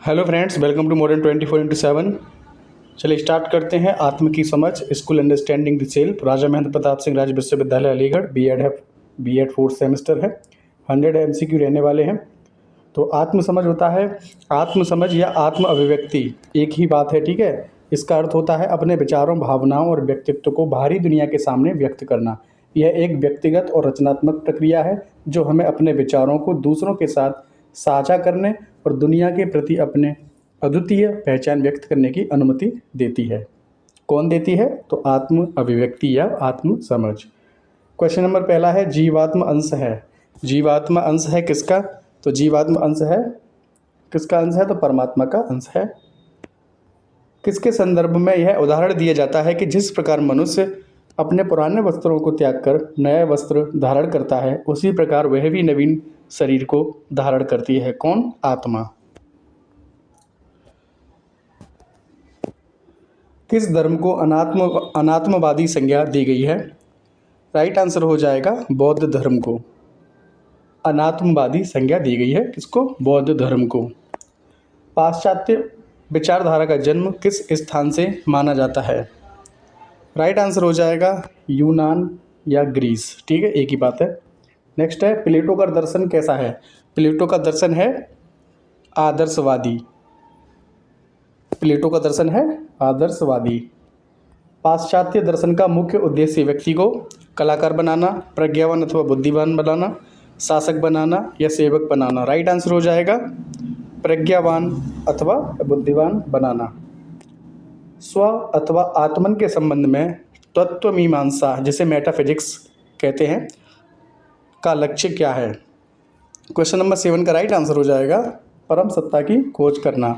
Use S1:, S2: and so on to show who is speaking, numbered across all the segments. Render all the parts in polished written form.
S1: Hello friends, welcome to modern 24/7। चलिए start करते हैं। आत्म की समझ, school understanding the self. Raja Mahendra Pratap Singh राज्य विश्वविद्यालय Aligarh, B Ed fourth semester है। 100 MCQ रहने वाले हैं। तो आत्म समझ होता है, आत्म समझ या आत्म अभिव्यक्ति एक ही बात है, ठीक है। इसका अर्थ होता है अपने विचारों, भावनाओं और व्यक्तित्व को बाहरी दुनिया के सामने व्यक्त करना। यह एक व्यक्तिगत और रचनात्मक प्रक्रिया है जो हमें अपने विचारों को दूसरों के साथ साझा करने और दुनिया के प्रति अपने अद्वितीय पहचान व्यक्त करने की अनुमति देती है। कौन देती है? तो आत्म अभिव्यक्ति या आत्म समझ। क्वेश्चन नंबर पहला है, जीवात्म अंश है। जीवात्मा अंश है किसका? तो जीवात्म अंश है, किसका अंश है? तो परमात्मा का अंश है। किसके संदर्भ में यह उदाहरण दिया जाता है कि जिस प्रकार मनुष्य अपने पुराने वस्त्रों को त्याग कर नया वस्त्र धारण करता है, उसी प्रकार वह भी नवीन शरीर को धारण करती है। कौन? आत्मा। किस धर्म को अनात्मवादी संज्ञा दी गई है? राइट आंसर हो जाएगा बौद्ध धर्म को अनात्मवादी संज्ञा दी गई है। किसको? बौद्ध धर्म को। पाश्चात्य विचारधारा का जन्म किस स्थान से माना जाता है? राइट आंसर हो जाएगा यूनान या ग्रीस, ठीक है, एक ही बात है। नेक्स्ट है, प्लेटो का दर्शन कैसा है? प्लेटो का दर्शन है आदर्शवादी। प्लेटो का दर्शन है आदर्शवादी। पाश्चात्य दर्शन का मुख्य उद्देश्य व्यक्ति को कलाकार बनाना, प्रज्ञावान अथवा बुद्धिमान बनाना, शासक बनाना या सेवक बनाना। राइट आंसर हो जाएगा प्रज्ञावान अथवा बुद्धिमान बनाना। स्व अथवा आत्मन के संबंध में तत्व मीमांसा, जिसे मेटाफिजिक्स कहते हैं, का लक्ष्य क्या है? क्वेश्चन नंबर 7 का राइट आंसर हो जाएगा परम सत्ता की खोज करना।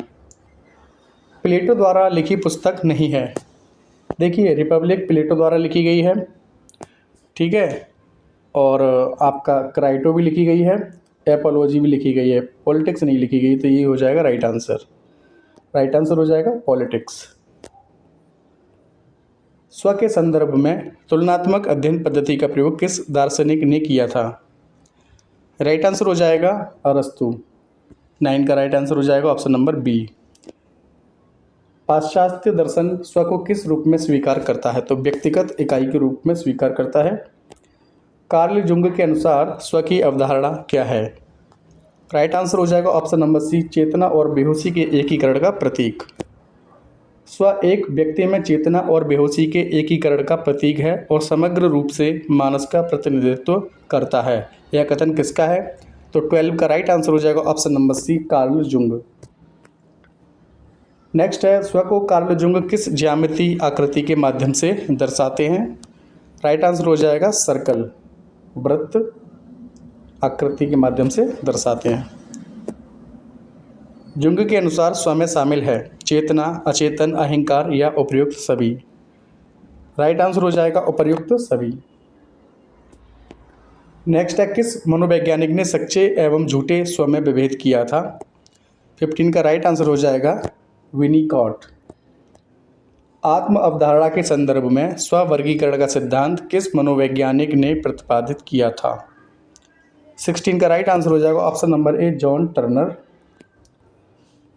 S1: प्लेटो द्वारा लिखी पुस्तक नहीं है। देखिए, रिपब्लिक प्लेटो द्वारा लिखी गई है, ठीक है, और आपका क्राइटो भी लिखी गई है, एपोलॉजी भी लिखी गई है, पॉलिटिक्स नहीं लिखी गई। तो ये हो जाएगा राइट आंसर। राइट आंसर हो जाएगा पॉलिटिक्स। स्व के संदर्भ में तुलनात्मक अध्ययन पद्धति का प्रयोग किस दार्शनिक ने किया था? राइट आंसर हो जाएगा अरस्तु। 9 का राइट आंसर हो जाएगा ऑप्शन नंबर बी। पाश्चात्य दर्शन स्व को किस रूप में स्वीकार करता है? तो व्यक्तिगत इकाई के रूप में स्वीकार करता है। कार्ल जुंग के अनुसार स्व की अवधारणा क्या है? राइट आंसर हो जाएगा ऑप्शन नंबर सी, चेतना और बेहोशी के एकीकरण का प्रतीक। स्व एक व्यक्ति में चेतना और बेहोशी के एकीकरण का प्रतीक है और समग्र रूप से मानस का प्रतिनिधित्व करता है। यह कथन किसका है? तो 12 का राइट आंसर हो जाएगा option number C, Carl Jung. Next है, स्व को कार्ल जुंग किस ज्यामिति आकृति के माध्यम से दर्शाते हैं? राइट आंसर हो जाएगा सर्कल, वृत्त आकृति के माध्यम से दर्शाते हैं। जुंग के अनुसार स्व में शामिल है चेतना, अचेतन, अहंकार या उपर्युक्त सभी। राइट आंसर हो जाएगा उपर्युक्त सभी। नेक्स्ट है, किस मनोवैज्ञानिक ने सच्चे एवं झूठे स्व में विभेद किया था? 15 का राइट आंसर हो जाएगा विनीकॉट। आत्म अवधारणा के संदर्भ में स्व वर्गीकरण का सिद्धांत किस मनोवैज्ञानिक ने प्रतिपादित किया था? 16 का राइट आंसर हो जाएगा ऑप्शन नंबर ए, जॉन टर्नर।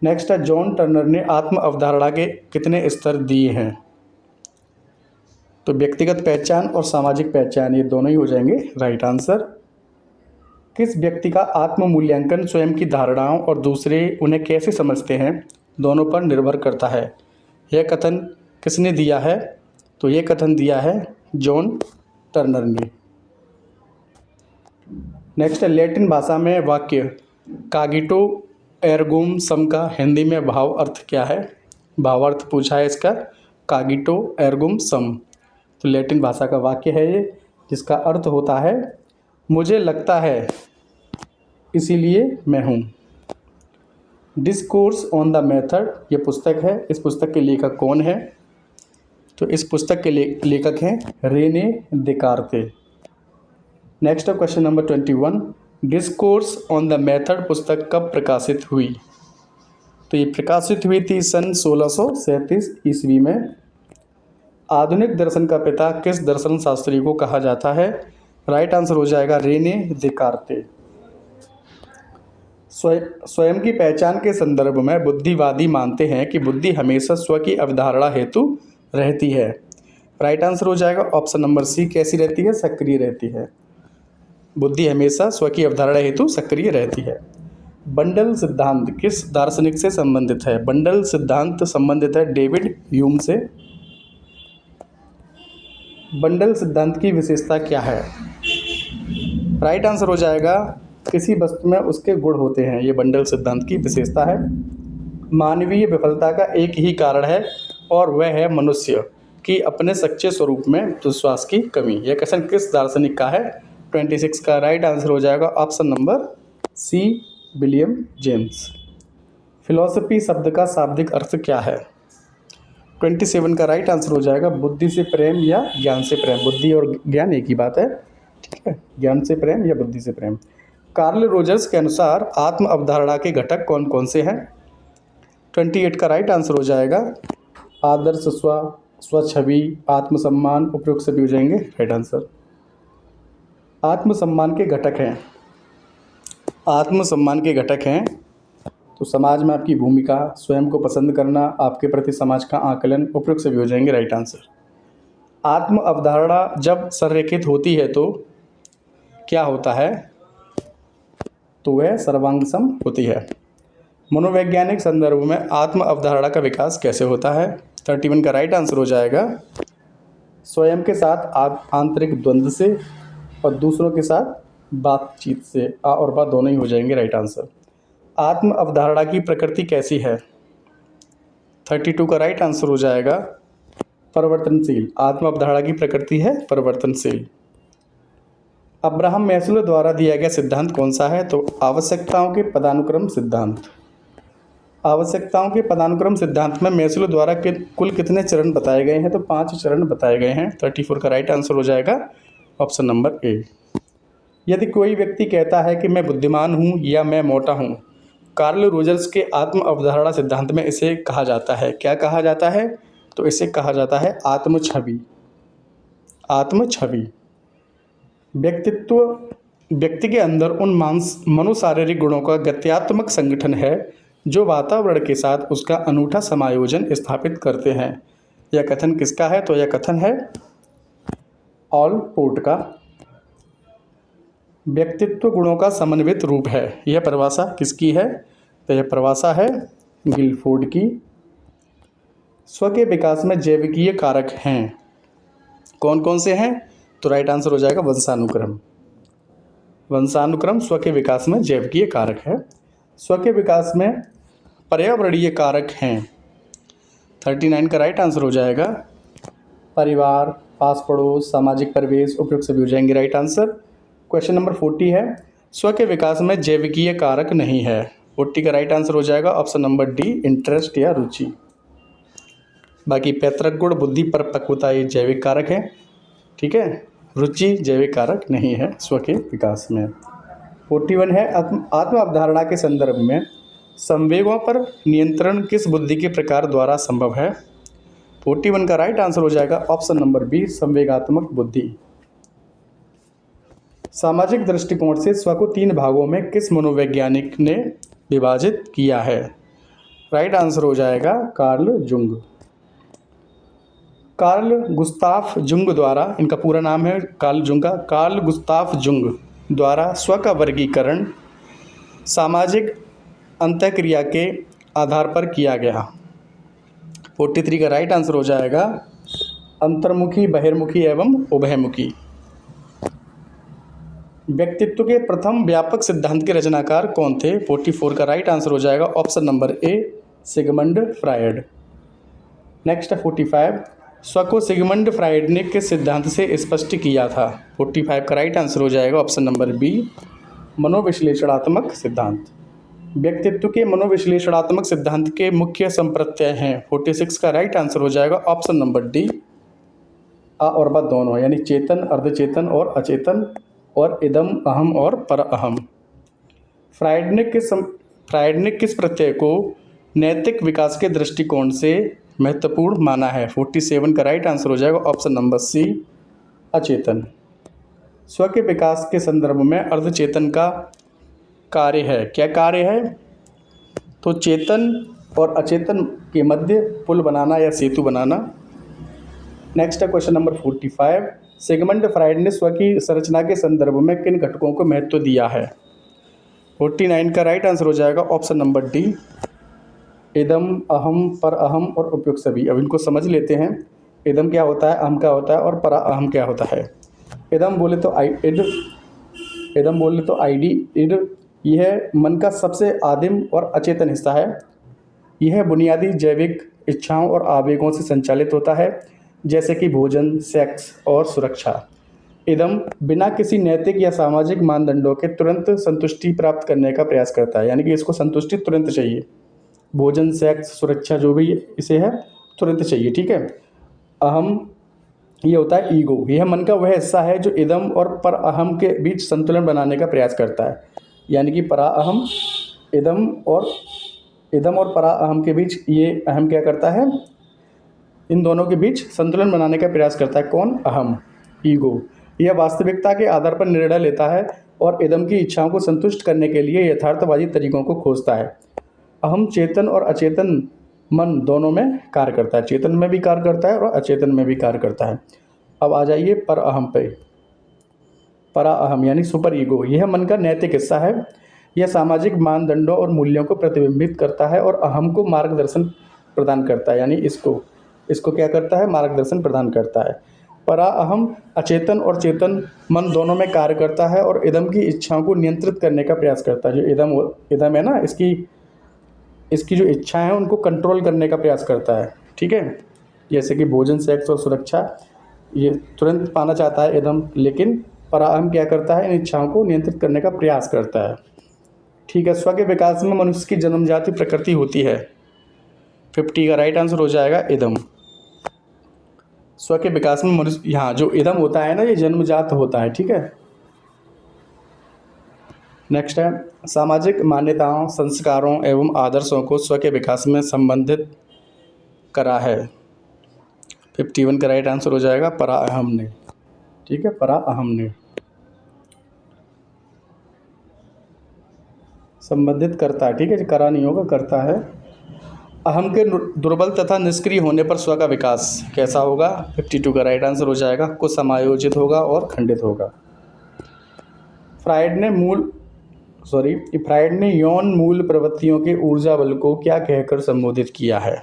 S1: नेक्स्ट है, जॉन टर्नर ने आत्म अवधारणा के कितने स्तर दिए हैं? तो व्यक्तिगत पहचान और सामाजिक पहचान, ये दोनों ही हो जाएंगे राइट आंसर। किस व्यक्ति का आत्म मूल्यांकन स्वयं की धारणाओं और दूसरे उन्हें कैसे समझते हैं दोनों पर निर्भर करता है? यह कथन किसने दिया है? तो यह कथन दिया है जॉन टर्नर ने। नेक्स्ट है, लैटिन भाषा में वाक्य कागिटो एर्गोम सम का हिंदी में भाव अर्थ क्या है? भावार्थ पूछा है इसका, कागिटो एर्गोम सम। तो लैटिन भाषा का वाक्य है ये, जिसका अर्थ होता है मुझे लगता है इसीलिए मैं हूँ। डिस्कोर्स ऑन द मेथड ये पुस्तक है। इस पुस्तक के लेखक कौन है? तो इस पुस्तक के लेखक हैं रेने देकार्ते। नेक्स्ट है question number 21, discourse on the method पुस्तक कब प्रकाशित हुई? तो ये प्रकाशित हुई थी सन 1637 ईस्वी में। आधुनिक दर्शन का पिता किस दर्शन शास्त्री को कहा जाता है? राइट आंसर हो जाएगा रेने देकार्ते। स्वयं की पहचान के संदर्भ में बुद्धिवादी मानते हैं कि बुद्धि हमेशा स्व की अवधारणा हेतु रहती है। राइट आंसर हो जाएगा ऑप्शन नंबर सी। कैसी रहती है? सक्रिय रहती है। बुद्धि हमेशा स्व की अवधारणा हेतु सक्रिय रहती है। बंडल सिद्धांत किस दार्शनिक से संबंधित है? बंडल सिद्धांत संबंधित है डेविड ह्यूम से। बंडल सिद्धांत की विशेषता क्या है? राइट आंसर हो जाएगा किसी वस्तु में उसके गुण होते हैं। ये बंडल सिद्धांत की विशेषता है। मानवीय विफलता का एक ही कारण है और वह है मनुष्य की अपने सच्चे स्वरूप में विश्वास की कमी। यह क्वेश्चन किस दार्शनिक का है? 26 का राइट आंसर हो जाएगा option number C, William James. Philosophy शब्द का शाब्दिक अर्थ क्या है? 27 का राइट आंसर हो जाएगा बुद्धि से प्रेम या ज्ञान से प्रेम। बुद्धि और ज्ञान एक ही बात है, ठीक है। ज्ञान से प्रेम या बुद्धि से प्रेम। कार्ल रोजर्स के अनुसार आत्म अवधारणा के घटक कौन कौन से हैं? 28 का राइट आंसर हो जाएगा आदर्श स्व, स्वछवि, आत्मसम्मान, उपयुक्त सभी हो जाएंगे राइट आंसर। आत्मसम्मान के घटक हैं, आत्मसम्मान के घटक हैं तो समाज में आपकी भूमिका, स्वयं को पसंद करना, आपके प्रति समाज का आकलन, उपयुक्त सभी हो जाएंगे राइट आंसर। आत्म अवधारणा जब संरेखित होती है तो क्या होता है? तो वह सर्वांगसम होती है। मनोवैज्ञानिक संदर्भ में आत्म अवधारणा का विकास कैसे होता है? 31 का राइट आंसर हो जाएगा स्वयं के साथ आंतरिक द्वंद्व से और दूसरों के साथ बातचीत से। आ और बा दोनों ही हो जाएंगे राइट आंसर। आत्म अवधारणा की प्रकृति कैसी है? 32 का राइट आंसर हो जाएगा परिवर्तनशील। आत्म अवधारणा की प्रकृति है परिवर्तनशील। अब्राहम मैस्लो द्वारा दिया गया सिद्धांत कौन सा है? तो आवश्यकताओं के पदानुक्रम सिद्धांत। आवश्यकताओं के पदानुक्रम सिद्धांत में मैस्लो द्वारा कुल कितने चरण बताए गए हैं? तो 5 चरण बताए गए हैं। 34 का राइट आंसर हो जाएगा ऑप्शन नंबर ए। यदि कोई व्यक्ति कहता है कि मैं बुद्धिमान हूँ या मैं मोटा हूँ, कार्ल रोजर्स के आत्म अवधारणा सिद्धांत में इसे कहा जाता है, क्या कहा जाता है? तो इसे कहा जाता है आत्म छवि। आत्म छवि व्यक्ति के अंदर उन मनोशारीरिक गुणों का गत्यात्मक संगठन है जो वातावरण के साथ उसका अनूठा समायोजन स्थापित करते हैं। यह कथन किसका है? तो यह कथन है ऑलपोर्ट का। व्यक्तित्व गुणों का समन्वित रूप है। यह परिभाषा किसकी है? तो यह परिभाषा है गिलफोर्ड की। स्व के विकास में जैविकीय कारक हैं, कौन कौन से हैं? तो राइट आंसर हो जाएगा वंशानुक्रम। वंशानुक्रम स्व के विकास में जैविकीय कारक है। स्व के विकास में पर्यावरणीय कारक हैं। 39 का राइट आंसर हो जाएगा परिवार, पास पड़ोस, सामाजिक परिवेश, उपयुक्त सभी हो जाएंगे राइट आंसर। क्वेश्चन नंबर 40 है स्व के विकास में जैविकीय कारक नहीं है। 40 का राइट आंसर हो जाएगा ऑप्शन नंबर डी, इंटरेस्ट या रुचि। बाकी पैतृक गुण, बुद्धि, परिपक्वता ये जैविक कारक है, ठीक है। रुचि जैविक कारक नहीं है स्व के विकास में। 41 है आत्म अवधारणा के संदर्भ में संवेगों पर नियंत्रण किस बुद्धि के प्रकार द्वारा संभव है? 41 का राइट आंसर हो जाएगा ऑप्शन नंबर बी, संवेगात्मक बुद्धि। सामाजिक दृष्टिकोण से स्व को 3 भागों में किस मनोवैज्ञानिक ने विभाजित किया है? राइट आंसर हो जाएगा Karl Jung. Carl Gustaf Jung द्वारा, इनका पूरा नाम है कार्ल जुंग का, कार्ल गुस्ताफ जुंग द्वारा स्व का वर्गीकरण सामाजिक अंतःक्रिया के आधार पर किया गया। 43 का राइट आंसर हो जाएगा अंतर्मुखी, बहिर्मुखी एवं उभयमुखी। व्यक्तित्व के प्रथम व्यापक सिद्धांत के रचनाकार कौन थे? 44 का राइट आंसर हो जाएगा option number A, Sigmund Freud. Next है 45, स्व को सिगमंड फ्रायड ने किस सिद्धांत से स्पष्ट किया था? 45 का राइट आंसर हो जाएगा ऑप्शन नंबर बी, मनोविश्लेषणात्मक सिद्धांत। व्यक्तित्व के मनोविश्लेषणात्मक सिद्धांत के मुख्य संप्रत्यय हैं। 46 का राइट आंसर हो जाएगा ऑप्शन नंबर डी, आ और बा दोनों, यानी चेतन, अर्धचेतन और अचेतन, और इदम, अहम और पर अहम। फ्रायड ने किस प्रत्यय को नैतिक विकास के दृष्टिकोण से महत्वपूर्ण माना है? 47 का राइट आंसर हो जाएगा ऑप्शन नंबर सी, अचेतन। स्व के विकास के संदर्भ में अर्धचेतन का कार्य है। क्या कार्य है? तो चेतन और अचेतन के मध्य पुल बनाना या सेतु बनाना। नेक्स्ट है क्वेश्चन नंबर 45। सिगमंड फ्राइड ने स्व की संरचना के संदर्भ में किन घटकों को महत्व दिया है? 49 का राइट आंसर हो जाएगा ऑप्शन नंबर डी, इदम, अहम, पर अहम और उपयुक्त सभी। अब इनको समझ लेते हैं। इदम क्या होता है, अहम क्या होता है और पर अहम क्या होता है। इदम बोले तो इड, इदम बोले तो आईडी, इड यह मन का सबसे आदिम और अचेतन हिस्सा है। यह बुनियादी जैविक इच्छाओं और आवेगों से संचालित होता है, जैसे कि भोजन, सेक्स और सुरक्षा। इदम बिना किसी नैतिक या सामाजिक मानदंडों के तुरंत संतुष्टि प्राप्त करने का प्रयास करता है, यानी कि इसको संतुष्टि तुरंत चाहिए। भोजन, सेक्स, सुरक्षा जो भी इसे है तुरंत चाहिए, ठीक है। अहम ये होता है ईगो। यह मन का वह हिस्सा है जो इदम और पर अहम के बीच संतुलन बनाने का प्रयास करता है, यानी कि परा अहम, इदम और परा अहम के बीच ये अहम क्या करता है, इन दोनों के बीच संतुलन बनाने का प्रयास करता है। कौन? अहम, ईगो। यह वास्तविकता के आधार पर निर्णय लेता है और इदम की इच्छाओं को संतुष्ट करने के लिए यथार्थवादी तरीकों को खोजता है। अहम चेतन और अचेतन मन दोनों में कार्य करता है, चेतन में भी कार्य करता है और अचेतन में भी कार्य करता है। अब आ जाइए पर अहम पे। परा अहम यानी सुपर ईगो, यह मन का नैतिक हिस्सा है। यह सामाजिक मानदंडों और मूल्यों को प्रतिबिंबित करता है और अहम को मार्गदर्शन प्रदान करता है, यानी इसको क्या करता है, मार्गदर्शन प्रदान करता है। परा अहम अचेतन और चेतन मन दोनों में कार्य करता है और इदम की इच्छाओं को नियंत्रित करने का प्रयास करता है। जो इदम है ना, इसकी जो इच्छाएं हैं उनको कंट्रोल करने का प्रयास करता है, ठीक है। जैसे कि भोजन, सेक्स और सुरक्षा ये तुरंत पाना चाहता है इदम, लेकिन परा अहम क्या करता है, इन इच्छाओं को नियंत्रित करने का प्रयास करता है, ठीक है। स्व के विकास में मनुष्य की जन्मजाति प्रकृति होती है। 50 का राइट आंसर हो जाएगा इदम। स्व के विकास में मनुष्य, यहाँ जो इदम होता है ना, ये जन्मजात होता है, ठीक है। नेक्स्ट है सामाजिक मान्यताओं, संस्कारों एवं आदर्शों को स्व के विकास में संबंधित करा है। 51 का राइट आंसर हो जाएगा परा अहम ने, ठीक है, परा अहम ने संबंधित करता है, ठीक है, करा नहीं होगा, करता है। अहम के दुर्बल तथा निष्क्रिय होने पर स्व का विकास कैसा होगा? 52 का राइट आंसर हो जाएगा कुछ समायोजित होगा और खंडित होगा। फ्राइड ने यौन मूल प्रवृत्तियों के ऊर्जा बल को क्या कहकर संबोधित किया है?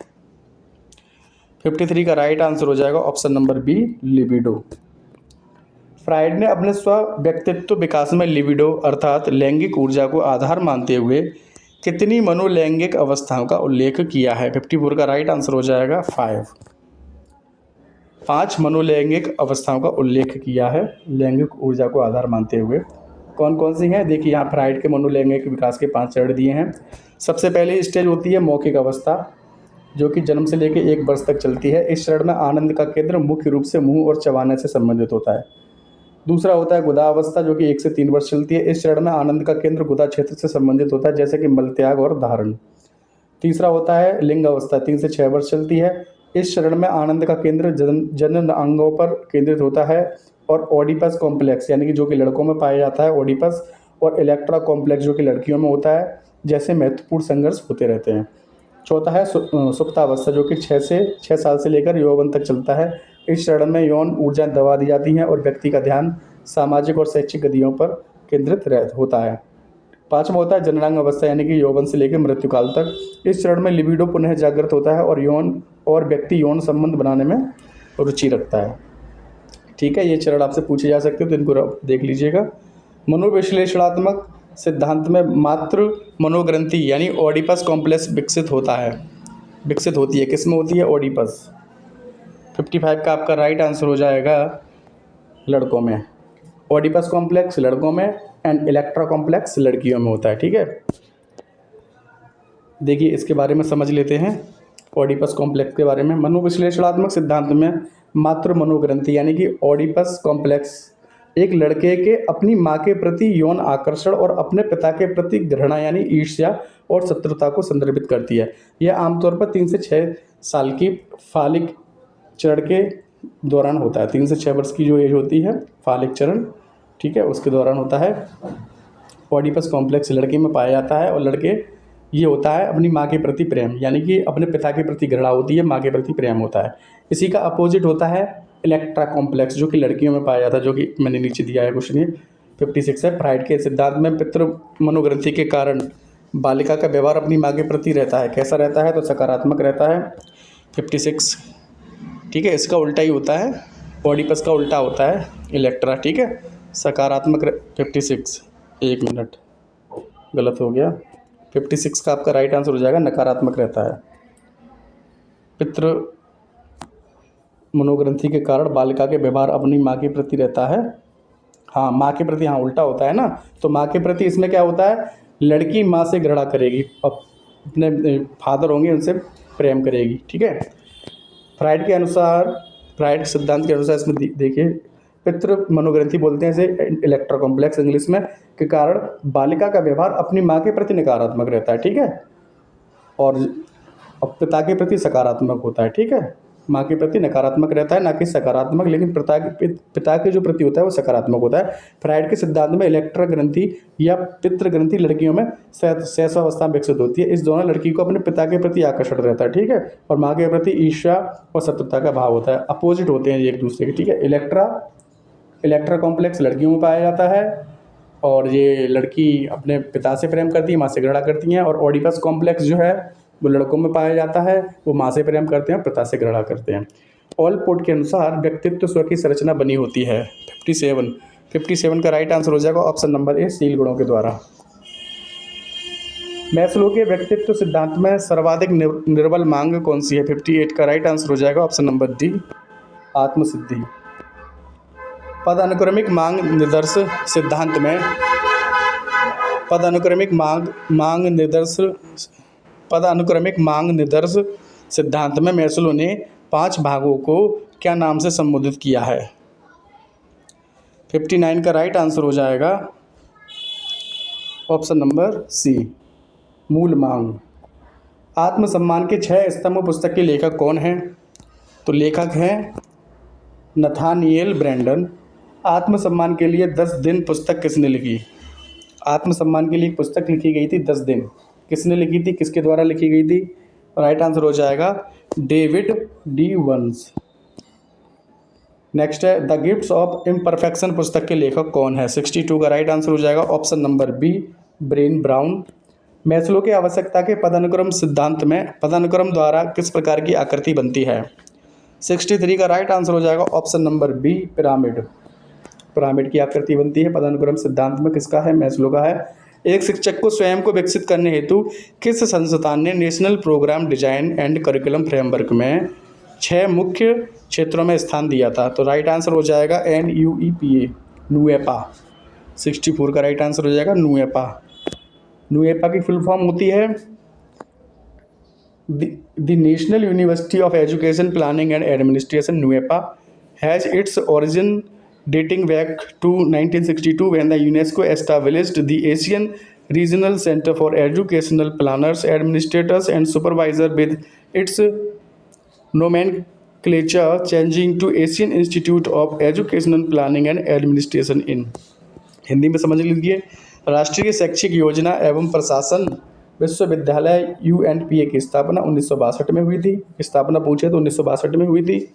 S1: 53 का राइट आंसर हो जाएगा option number B, libido. Freud ने अपने स्व व्यक्तित्व विकास में लिबिडो अर्थात लैंगिक ऊर्जा को आधार मानते हुए कितनी मनोलैंगिक अवस्थाओं का उल्लेख किया है? 54 का राइट आंसर हो जाएगा 5 मनोलैंगिक अवस्थाओं का उल्लेख किया है लैंगिक ऊर्जा को आधार मानते हुए। कौन कौन सी हैं? देखिए यहाँ फ्राइड के मनोलैंगिक विकास के 5 चरण दिए हैं। सबसे पहले स्टेज होती है मौखिक अवस्था, जो कि जन्म से लेकर 1 वर्ष तक चलती है। इस चरण में आनंद का केंद्र मुख्य रूप से मुंह और चबाने से संबंधित होता है। दूसरा होता है गुदा अवस्था, जो कि 1 से 3 वर्ष चलती है। इस चरण में आनंद का केंद्र गुदा क्षेत्र से संबंधित होता है, जैसे कि मलत्याग और धारण। तीसरा होता है लिंग अवस्था, 3 से 6 वर्ष चलती है। इस चरण में आनंद का केंद्र जनन अंगों पर केंद्रित होता है और ओडिपस कॉम्प्लेक्स, यानी कि जो कि लड़कों में पाया जाता है, ओडिपस, और इलेक्ट्रा कॉम्प्लेक्स जो कि लड़कियों में होता है, जैसे महत्वपूर्ण संघर्ष होते रहते हैं। चौथा है सुप्तावस्था, जो कि 6 साल से लेकर यौवन तक चलता है। इस चरण में यौन ऊर्जा दबा दी जाती है और व्यक्ति का ध्यान सामाजिक और शैक्षिक गतियों पर केंद्रित होता है। पांचवा होता है जननांग अवस्था, यानी कि यौवन से लेकर मृत्यु काल तक। इस चरण में लिबिडो पुनः जागृत होता है और व्यक्ति यौन संबंध बनाने में रुचि रखता है, ठीक है। ये चरण आपसे पूछे जा सकते हैं, तो इनको देख लीजिएगा। मनोविश्लेषणात्मक सिद्धांत में मातृ मनोग्रंथि यानी ओडिपस कॉम्प्लेक्स विकसित होती है। किस में होती है? ओडिपस। 55 का आपका राइट आंसर हो जाएगा लड़कों में। ओडिपस कॉम्प्लेक्स लड़कों में एंड इलेक्ट्रा कॉम्प्लेक्स लड़कियों में होता है, ठीक है। देखिए इसके बारे में समझ लेते हैं, ओडिपस कॉम्प्लेक्स के बारे में। मनोविश्लेषणात्मक सिद्धांत में मातृ मनोग्रंथि यानी कि ओडिपस कॉम्प्लेक्स एक लड़के के अपनी माँ के प्रति यौन आकर्षण और अपने पिता के प्रति घृणा यानी ईर्ष्या और शत्रुता को संदर्भित करती है। यह आमतौर पर 3 से 6 साल की फालिक चरण के दौरान होता है। 3 से 6 वर्ष की जो एज होती है फालिक चरण, ठीक है, उसके दौरान होता है। ऑडिपस कॉम्प्लेक्स लड़के में पाया जाता है और लड़के ये होता है अपनी माँ के प्रति प्रेम, यानी कि अपने पिता के प्रति घृणा होती है, माँ के प्रति प्रेम होता है। इसी का अपोजिट होता है इलेक्ट्रा कॉम्प्लेक्स, जो कि लड़कियों में पाया जाता है, जो कि मैंने नीचे दिया है क्वेश्चन ये 56 है। फ्राइड के सिद्धांत में पितृ मनोग्रंथि के कारण बालिका का व्यवहार अपनी माँ के प्रति रहता है, कैसा रहता है, तो सकारात्मक रहता है। 56 ठीक है, इसका उल्टा ही होता है, ऑडिपस का उल्टा होता है इलेक्ट्रा, ठीक है, सकारात्मक 56 1 मिनट गलत हो गया। 56 का आपका राइट आंसर हो जाएगा नकारात्मक रहता है। पितृ मनोग्रंथि के कारण बालिका के व्यवहार अपनी माँ के प्रति रहता है, हाँ माँ के प्रति, हाँ उल्टा होता है ना, तो माँ के प्रति इसमें क्या होता है, लड़की माँ से घृणा करेगी, अपने फादर होंगे उनसे प्रेम करेगी, ठीक है। फ्राइड के अनुसार, फ्राइड सिद्धांत के अनुसार इसमें देखिए पितृ मनोग्रंथि बोलते हैं इसे इलेक्ट्रा कॉम्प्लेक्स इंग्लिश में, के कारण बालिका का व्यवहार अपनी माँ के प्रति नकारात्मक रहता है, ठीक है, और पिता के प्रति सकारात्मक होता है, ठीक है। माँ के प्रति नकारात्मक रहता है, ना कि सकारात्मक, लेकिन पिता के जो प्रति होता है वो सकारात्मक होता है। फ्राइड के सिद्धांत में इलेक्ट्रा ग्रंथि या पितृ ग्रंथि लड़कियों में शैशवावस्था में विकसित होती है। इस दौरान लड़की को अपने पिता के प्रति आकर्षण रहता है, ठीक है, और माँ के प्रति ईर्ष्या और शत्रुता का भाव होता है। अपोजिट होते हैं ये एक दूसरे के, ठीक है। इलेक्ट्रा कॉम्प्लेक्स लड़कियों में पाया जाता है और ये लड़की अपने पिता से प्रेम करती है, माँ से घृणा करती हैं, और ऑडिपस कॉम्प्लेक्स जो है वो लड़कों में पाया जाता है, वो माँ से प्रेम करते हैं, पिता से घृणा करते हैं। ऑलपोर्ट के अनुसार व्यक्तित्व स्व की संरचना बनी होती है। 57 का राइट आंसर हो जाएगा ऑप्शन नंबर ए, शील गुणों के द्वारा। मैस्लो के व्यक्तित्व सिद्धांत में सर्वाधिक निर्बल मांग कौन सी है? 58 का राइट आंसर हो जाएगा ऑप्शन नंबर डी, आत्मसिद्धि। पदानुक्रमिक मांग निर्देश सिद्धांत में पदानुक्रमिक मांग निर्देश सिद्धांत में मैस्लो ने 5 भागों को क्या नाम से संबोधित किया है? 59 का राइट आंसर हो जाएगा ऑप्शन नंबर सी, मूल मांग। आत्मसम्मान के 6 स्तंभ पुस्तक के लेखक कौन हैं? तो लेखक हैं नथानिएल ब्रैंडन। आत्मसम्मान के लिए 10 दिन पुस्तक किसने लिखी? आत्मसम्मान के लिए एक पुस्तक लिखी गई थी 10 दिन, किसने लिखी थी, किसके द्वारा लिखी गई थी? राइट आंसर हो जाएगा डेविड डी वंस। नेक्स्ट है द गिफ्ट्स ऑफ इम्परफेक्शन पुस्तक के लेखक कौन है? 62 का राइट आंसर हो जाएगा option number B, Brene Brown. Maslow के आवश्यकता के पदानुक्रम सिद्धांत में पदानुक्रम द्वारा किस प्रकार की आकृति बनती है? 63 का राइट आंसर हो जाएगा ऑप्शन नंबर बी, पिरामिड की आकृति बनती है पदानुक्रम सिद्धांत में, किसका है? मैस्लो का है। एक शिक्षक को स्वयं को विकसित करने हेतु किस संस्थान ने national program design and curriculum framework में 6 मुख्य क्षेत्रों में स्थान दिया था? तो राइट आंसर हो जाएगा NUEPA, नुएपा। 64 का राइट आंसर हो जाएगा नुएपा की फुल फॉर्म होती है the national university of education planning and administration. NUEPA has its origin dating back to 1962 when the UNESCO established the Asian Regional Center for Educational Planners, Administrators and Supervisors, with its nomenclature changing to Asian Institute of Educational Planning and Administration in। Hindi में समझ लीजिए, राष्ट्रीय शैक्षिक योजना एवं प्रशासन विश्वविद्यालय UNPA की स्थापना 1962 में हुई थी। स्थापना पूछे तो 1962 में हुई थी।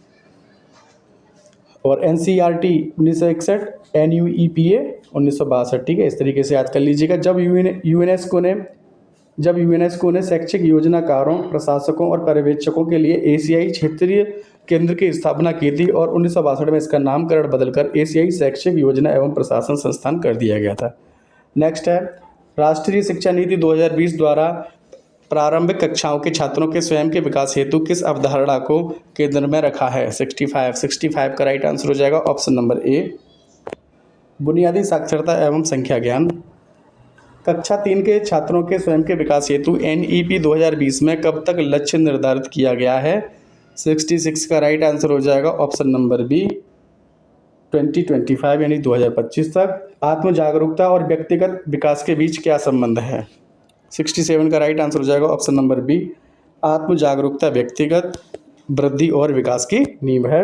S1: और NCERT 1961, NUEPA 1962, ठीक है, इस तरीके से याद कर लीजिएगा। जब यूनेस्को ने शैक्षिक योजनाकारों, प्रशासकों और पर्यवेक्षकों के लिए एशियाई क्षेत्रीय केंद्र की स्थापना की थी और 1962 में इसका नामकरण बदलकर एशियाई शैक्षिक योजना एवं प्रशासन संस्थान कर दिया गया था। नेक्स्ट है राष्ट्रीय शिक्षा नीति 2020 द्वारा प्रारंभिक कक्षाओं के छात्रों के स्वयं के विकास हेतु किस अवधारणा को केंद्र में रखा है? 65 का राइट आंसर हो जाएगा ऑप्शन नंबर ए, बुनियादी साक्षरता एवं संख्या ज्ञान। कक्षा 3 के छात्रों के स्वयं के विकास हेतु NEP 2020 में कब तक लक्ष्य निर्धारित किया गया है? 66 का राइट आंसर हो जाएगा ऑप्शन नंबर बी, 2025 यानी 2025 तक। आत्म जागरूकता और व्यक्तिगत विकास के बीच क्या संबंध है? 67 का राइट आंसर हो जाएगा ऑप्शन नंबर बी, आत्म जागरूकता व्यक्तिगत वृद्धि और विकास की नींव है।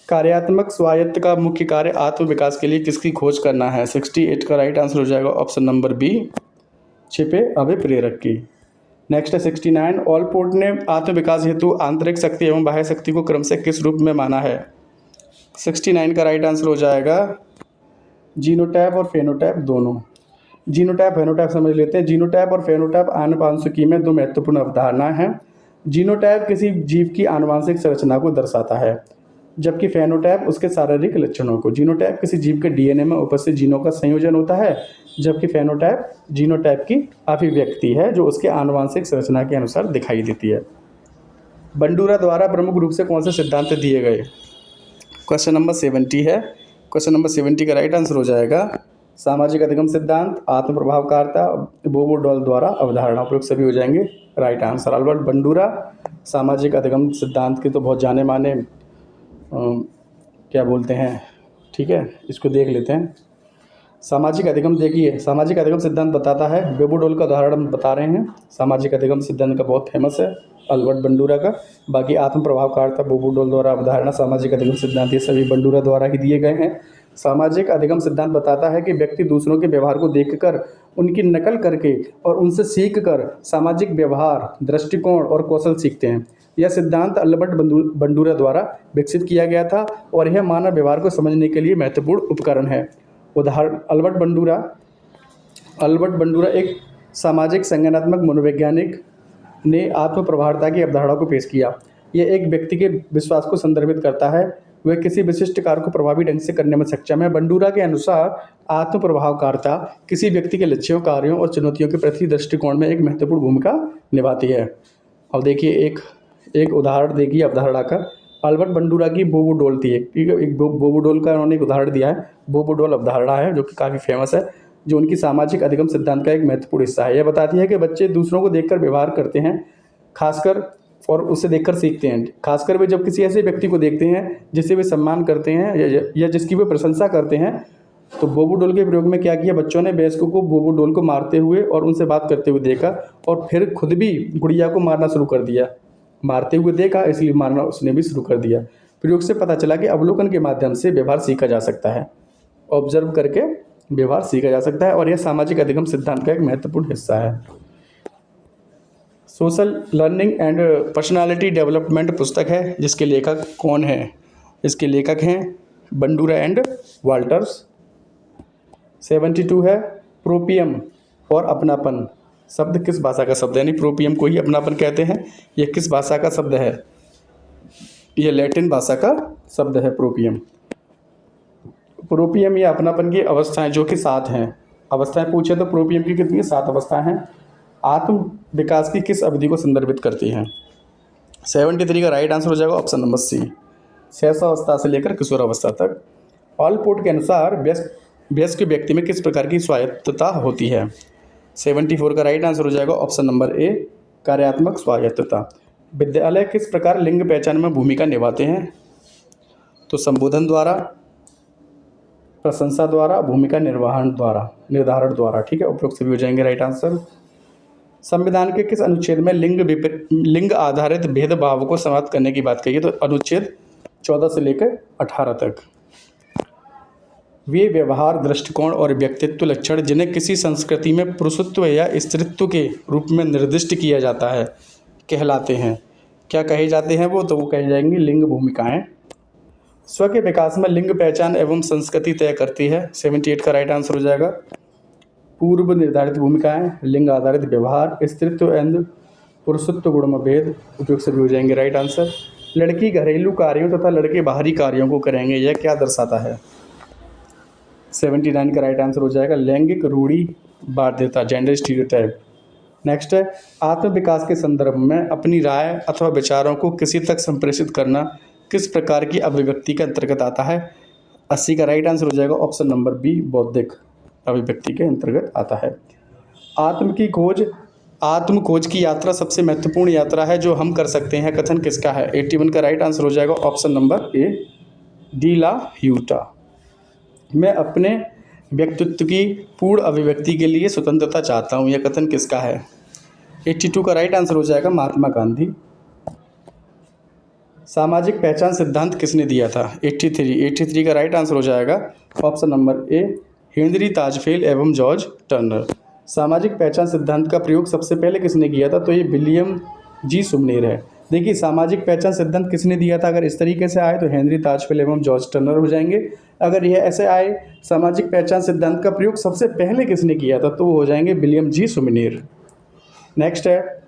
S1: कार्यात्मक स्वायत्त का मुख्य कार्य आत्म विकास के लिए किसकी खोज करना है? 68 का राइट आंसर हो जाएगा ऑप्शन नंबर बी, छिपे अभिप्रेरक की। नेक्स्ट है 69, ऑलपोर्ट ने आत्म विकास हेतु आंतरिक शक्ति एवं बाह्य शक्ति को क्रमशः किस रूप में माना है? 69 का राइट आंसर हो जाएगा जीनोटाइप और फेनोटाइप दोनों। जीनोटाइप फेनोटाइप समझ लेते हैं। जीनोटाइप और फेनोटाइप आनुवांशिकी में दो महत्वपूर्ण अवधारणाएं हैं। जीनोटाइप किसी जीव की आनुवांशिक संरचना को दर्शाता है, जबकि फेनोटाइप उसके शारीरिक लक्षणों को। जीनोटाइप किसी जीव के डीएनए में उपस्थित जीनों का संयोजन होता है, जबकि फेनोटाइप जीनोटाइप की अभिव्यक्ति है जो उसके आनुवांशिक संरचना के अनुसार दिखाई देती है। बंडूरा द्वारा प्रमुख रूप से कौन से सिद्धांत दिए गए? क्वेश्चन नंबर 70 है। क्वेश्चन नंबर 70 का राइट आंसर हो जाएगा सामाजिक अधिगम सिद्धांत, आत्म प्रभावकारिता, बोबो-डॉल द्वारा अवधारणा। उपयुक्त सभी हो जाएंगे राइट आंसर। अल्बर्ट बंडूरा सामाजिक अधिगम सिद्धांत के तो बहुत जाने माने क्या बोलते हैं, ठीक है, इसको देख लेते हैं। सामाजिक अधिगम देखिए, सामाजिक अधिगम सिद्धांत बताता है, बोबो-डॉल का उदाहरण हम बता रहे हैं। सामाजिक अधिगम सिद्धांत का बहुत फेमस है अल्बर्ट बंडूरा का। बाकी आत्म प्रभावकारिता, बोबो-डॉल द्वारा अवधारणा, सामाजिक अधिगम सिद्धांत, ये सभी बंडूरा द्वारा ही दिए गए हैं। सामाजिक अधिगम सिद्धांत बताता है कि व्यक्ति दूसरों के व्यवहार को देखकर, उनकी नकल करके और उनसे सीखकर सामाजिक व्यवहार, दृष्टिकोण और कौशल सीखते हैं। यह सिद्धांत अल्बर्ट बंडूरा द्वारा विकसित किया गया था और यह मानव व्यवहार को समझने के लिए महत्वपूर्ण उपकरण है। उदाहरण, अल्बर्ट बंडूरा एक सामाजिक संज्ञानात्मक मनोवैज्ञानिक ने आत्म प्रभावकारिता की अवधारणा को पेश किया। यह एक व्यक्ति के विश्वास को संदर्भित करता है, वह किसी विशिष्ट कार्य को प्रभावी ढंग से करने में सक्षम है। बंडूरा के अनुसार आत्म प्रभावकारिता किसी व्यक्ति के लक्ष्यों, कार्यों और चुनौतियों के प्रति दृष्टिकोण में एक महत्वपूर्ण भूमिका निभाती है। अब देखिए एक उदाहरण देखिए अवधारणा का। अल्बर्ट बंडूरा की बोबो-डॉल थी एक बोबो-डॉल का उन्होंने एक उदाहरण दिया है। बोबो-डॉल अवधारणा है जो कि काफ़ी फेमस है, जो उनकी सामाजिक अधिगम सिद्धांत का एक महत्वपूर्ण हिस्सा है। यह बताती है कि बच्चे दूसरों को देखकर व्यवहार करते हैं, खासकर और उसे देखकर सीखते हैं। खासकर वे जब किसी ऐसे व्यक्ति को देखते हैं जिसे वे सम्मान करते हैं या जिसकी वे प्रशंसा करते हैं। तो बोबो-डॉल के प्रयोग में क्या किया, बच्चों ने वयस्कों को बोबो-डॉल को मारते हुए और उनसे बात करते हुए देखा और फिर खुद भी गुड़िया को मारना शुरू कर दिया। मारते हुए देखा इसलिए मारना उसने भी शुरू कर दिया। प्रयोग से पता चला कि अवलोकन के माध्यम से व्यवहार सीखा जा सकता है, ऑब्जर्व करके व्यवहार सीखा जा सकता है और यह सामाजिक अधिगम सिद्धांत का एक महत्वपूर्ण हिस्सा है। Social learning and personality development पुस्तक है, जिसके लेखक कौन है? इसके लेखक हैं बंडूरा एंड वाल्टर्स। 72 है प्रोपियम और अपनापन शब्द किस भाषा का शब्द है? यानी प्रोपियम को ही अपनापन कहते हैं। यह किस भाषा का शब्द है? यह लैटिन भाषा का शब्द है प्रोपियम। प्रोपियम या अपनापन की अवस्थाएं जो कि 7 हैं। अवस्थाएं पूछे तो प्रोपियम की कितनी? 7 अवस्थाएं हैं। आत्म विकास की किस अवधि को संदर्भित करती हैं? 73 का राइट आंसर हो जाएगा ऑप्शन नंबर सी, शैशवावस्था से लेकर किशोरावस्था तक। ऑलपोर्ट के अनुसार वयस्क व्यक्ति में किस प्रकार की स्वायत्तता होती है? 74 का राइट आंसर हो जाएगा ऑप्शन नंबर ए, कार्यात्मक स्वायत्तता। विद्यालय किस प्रकार लिंग पहचान में भूमिका निभाते हैं? तो संबोधन द्वारा, प्रशंसा द्वारा, भूमिका निर्धारण द्वारा, ठीक है, उपयुक्त सभी हो जाएंगे राइट आंसर। संविधान के किस अनुच्छेद में लिंग आधारित भेदभाव को समाप्त करने की बात कही है? तो अनुच्छेद 14 से लेकर 18 तक। वे व्यवहार, दृष्टिकोण और व्यक्तित्व लक्षण जिन्हें किसी संस्कृति में पुरुषत्व या स्त्रीत्व के रूप में निर्दिष्ट किया जाता है कहलाते हैं। क्या कहे जाते हैं वो? तो वो कहे जाएंगे लिंग भूमिकाएं। स्व के विकास में लिंग पहचान एवं संस्कृति तय करती है। 78 का राइट आंसर हो जाएगा पूर्व निर्धारित भूमिकाएं, लिंग आधारित व्यवहार, स्त्रीत्व एवं पुरुषत्व गुण में भेद। उपयुक्त सभी हो जाएंगे राइट आंसर। लड़की घरेलू कार्यों तथा लड़के बाहरी कार्यों को करेंगे, यह क्या दर्शाता है? 79 का राइट आंसर हो जाएगा लैंगिक रूढ़िवादिता, जेंडर स्टीरियोटाइप। नेक्स्ट है आत्म विकास के संदर्भ में अपनी राय अथवा विचारों को किसी तक संप्रेषित करना किस प्रकार की अभिव्यक्ति के अंतर्गत आता है? 80 का राइट आंसर हो जाएगा ऑप्शन नंबर बी, बौद्धिक अभिव्यक्ति के अंतर्गत आता है। आत्म खोज की यात्रा सबसे महत्वपूर्ण यात्रा है जो हम कर सकते हैं, कथन किसका है? 81 का राइट आंसर हो जाएगा ऑप्शन नंबर ए, डी ला ह्यूटा। मैं अपने व्यक्तित्व की पूर्ण अभिव्यक्ति के लिए स्वतंत्रता चाहता हूँ, यह कथन किसका है? 82 का राइट आंसर हो जाएगा महात्मा गांधी। सामाजिक पहचान सिद्धांत किसने दिया था? 83 का राइट आंसर हो जाएगा ऑप्शन नंबर ए, हेनरी ताजफेल एवं जॉर्ज टर्नर। सामाजिक पहचान सिद्धांत का प्रयोग सबसे पहले किसने किया था? तो ये विलियम जी सुमनेर है। देखिए, सामाजिक पहचान सिद्धांत किसने दिया था? अगर इस तरीके से आए तो हेनरी ताजफेल एवं जॉर्ज टर्नर हो जाएंगे। अगर यह ऐसे आए, सामाजिक पहचान सिद्धांत का प्रयोग सबसे पहले किसने किया था, तो वो हो जाएंगे विलियम जी सुमनेर। नेक्स्ट है,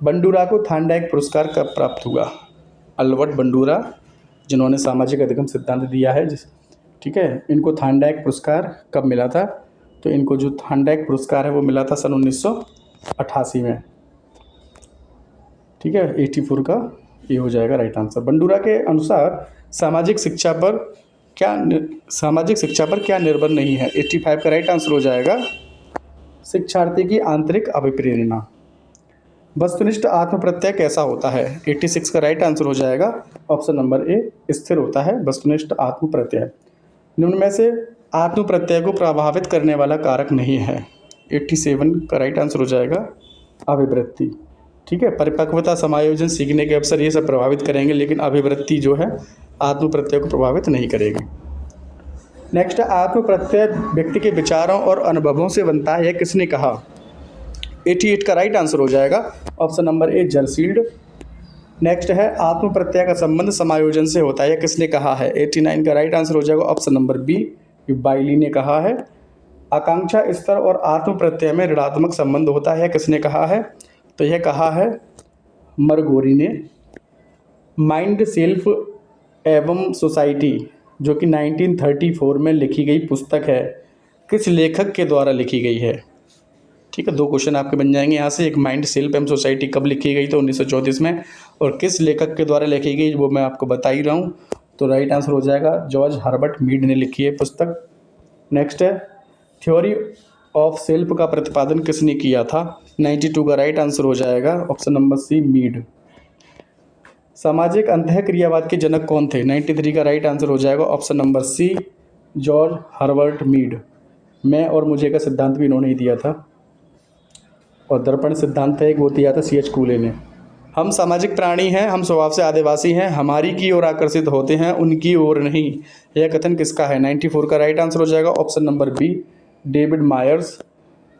S1: बंडूरा को थांडाइक पुरस्कार कब प्राप्त हुआ? अल्बर्ट बंडूरा, जिन्होंने सामाजिक अधिगम सिद्धांत दिया है, ठीक है, इनको थांडाइक पुरस्कार कब मिला था? तो इनको जो थांडाइक पुरस्कार है वो मिला था सन 1988 में। ठीक है, 84 का ये हो जाएगा राइट आंसर। बंडूरा के अनुसार सामाजिक शिक्षा पर क्या निर्भर नहीं है? 85 का राइट आंसर हो जाएगा शिक्षार्थी की आंतरिक अभिप्रेरणा। वस्तुनिष्ठ आत्म प्रत्यय कैसा होता है? 86 का राइट आंसर हो जाएगा ऑप्शन नंबर ए, स्थिर होता है वस्तुनिष्ठ आत्म प्रत्यय। निम्न में से आत्म प्रत्यय को प्रभावित करने वाला कारक नहीं है। 87 का राइट आंसर हो जाएगा अभिवृत्ति। ठीक है, परिपक्वता, समायोजन, सीखने के अवसर, ये सब प्रभावित करेंगे, लेकिन अभिवृत्ति जो है आत्म प्रत्यय को प्रभावित नहीं करेगी। नेक्स्ट, आत्म प्रत्यय व्यक्ति के विचारों और अनुभवों से बनता है, यह किसने कहा? 88 का राइट आंसर हो जाएगा ऑप्शन नंबर ए, जर्सील्ड। नेक्स्ट है, आत्म प्रत्यय का संबंध समायोजन से होता है, यह किसने कहा है? 89 का राइट आंसर हो जाएगा ऑप्शन नंबर बी, बाइली ने कहा है। आकांक्षा स्तर और आत्म प्रत्यय में ऋणात्मक संबंध होता है, किसने कहा है? तो यह कहा है मरगोरी ने। माइंड, सेल्फ एवं सोसाइटी, जो कि 1934 में लिखी गई पुस्तक है, किस लेखक के द्वारा लिखी गई है? ठीक है, 2 क्वेश्चन आपके बन जाएंगे यहाँ से। एक, माइंड, सेल्फ एवं सोसाइटी कब लिखी गई? तो 1934 में। और किस लेखक के द्वारा लिखी गई वो मैं आपको बता ही रहा हूँ। तो राइट आंसर हो जाएगा जॉर्ज हर्बर्ट मीड ने लिखी है पुस्तक। नेक्स्ट है, थ्योरी ऑफ सेल्फ का प्रतिपादन किसने किया था? 92 का राइट आंसर हो जाएगा ऑप्शन नंबर सी, मीड। सामाजिक अंतःक्रियावाद के जनक कौन थे? 93 का राइट आंसर हो जाएगा option number C, George Herbert Mead. मैं और मुझे का सिद्धांत भी इन्होंने ही दिया था, और दर्पण सिद्धांत है एक, वो दिया था C.H. कूले ने। हम सामाजिक प्राणी हैं, हम स्वभाव से आदिवासी हैं, हमारी की ओर आकर्षित होते हैं, उनकी ओर नहीं, यह कथन किसका है? 94 का राइट आंसर हो जाएगा option number B, David Myers.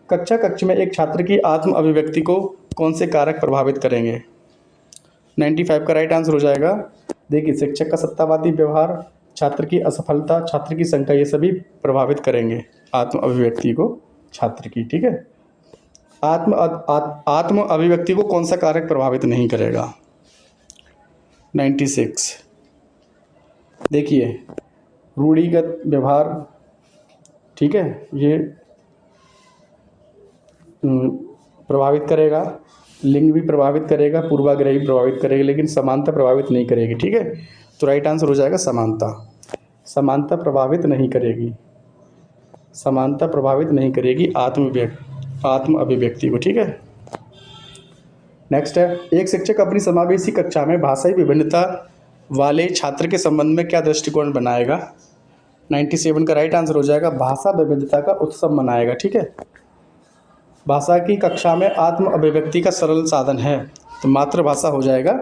S1: कक्षा में एक छात्र की आत्म अभिव्यक्ति को कौन से कारक प्रभावित करेंगे? 95 का राइट आंसर हो जाएगा, देखिए, शिक्षक का सत्तावादी व्यवहार, छात्र की असफलता, छात्र की शंका, ये सभी प्रभावित करेंगे आत्म अभिव्यक्ति को छात्र की। ठीक है, आत्म अभिव्यक्ति को कौन सा कारक प्रभावित नहीं करेगा? 96, देखिए, रूढ़िगत व्यवहार, ठीक है, ये प्रभावित करेगा, लिंग भी प्रभावित करेगा, पूर्वाग्रह भी प्रभावित करेगा, लेकिन समानता प्रभावित नहीं करेगी। ठीक है, तो राइट आंसर हो जाएगा समानता। समानता प्रभावित नहीं करेगी, समानता प्रभावित नहीं करेगी आत्म अभिव्यक्ति को। ठीक है, नेक्स्ट है, एक शिक्षक अपनी समावेशी कक्षा में भाषाई विभिन्नता वाले छात्र के संबंध में क्या दृष्टिकोण बनाएगा? 97 का राइट आंसर हो जाएगा भाषा विविधता का उत्सव मनाएगा। ठीक है, भाषा की कक्षा में आत्म अभिव्यक्ति का सरल साधन है, तो मातृभाषा हो जाएगा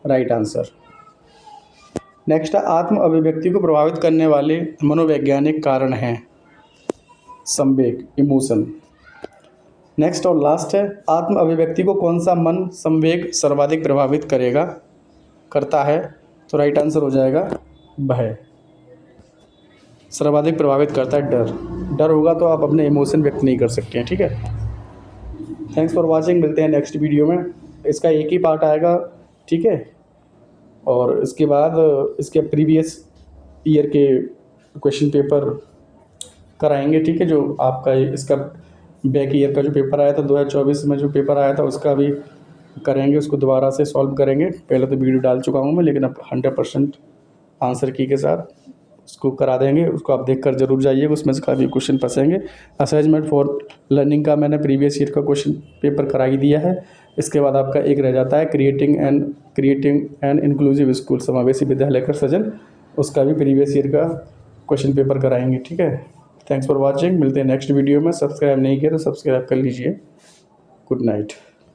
S1: राइट आंसर। नेक्स्ट है, आत्म अभिव्यक्ति को प्रभावित करने वाले मनोवैज्ञानिक कारण हैं संवेग, इमोशन। नेक्स्ट और लास्ट है, आत्म अभिव्यक्ति को कौन सा मन संवेग सर्वाधिक प्रभावित करता है? तो राइट आंसर हो जाएगा भय। सर्वाधिक प्रभावित करता है डर होगा तो आप अपने इमोशन व्यक्त नहीं कर सकते हैं। ठीक है, थैंक्स फॉर वॉचिंग, मिलते हैं नेक्स्ट वीडियो में। इसका एक ही पार्ट आएगा, ठीक है, और इसके बाद इसके प्रीवियस ईयर के क्वेश्चन पेपर कराएंगे। ठीक है, जो आपका इसका बैक ईयर का जो पेपर आया था 2024 में, जो पेपर आया था उसका भी करेंगे, उसको दोबारा से सॉल्व करेंगे। पहले तो वीडियो डाल चुका हूँ मैं, लेकिन अब 100% आंसर की के साथ उसको करा देंगे। उसको आप देखकर जरूर जाइएगा, उसमें से काफ़ी क्वेश्चन फंसेंगे। असेसमेंट फॉर लर्निंग का मैंने प्रीवियस ईयर का क्वेश्चन पेपर करा ही दिया है। इसके बाद आपका एक रह जाता है क्रिएटिंग एन इंक्लूसिव स्कूल, समावेशी विद्यालय का सृजन, उसका भी प्रीवियस ईयर का क्वेश्चन पेपर कराएंगे। ठीक है, थैंक्स फॉर वॉचिंग, मिलते हैं नेक्स्ट वीडियो में। सब्सक्राइब नहीं किया तो सब्सक्राइब कर लीजिए। Good night.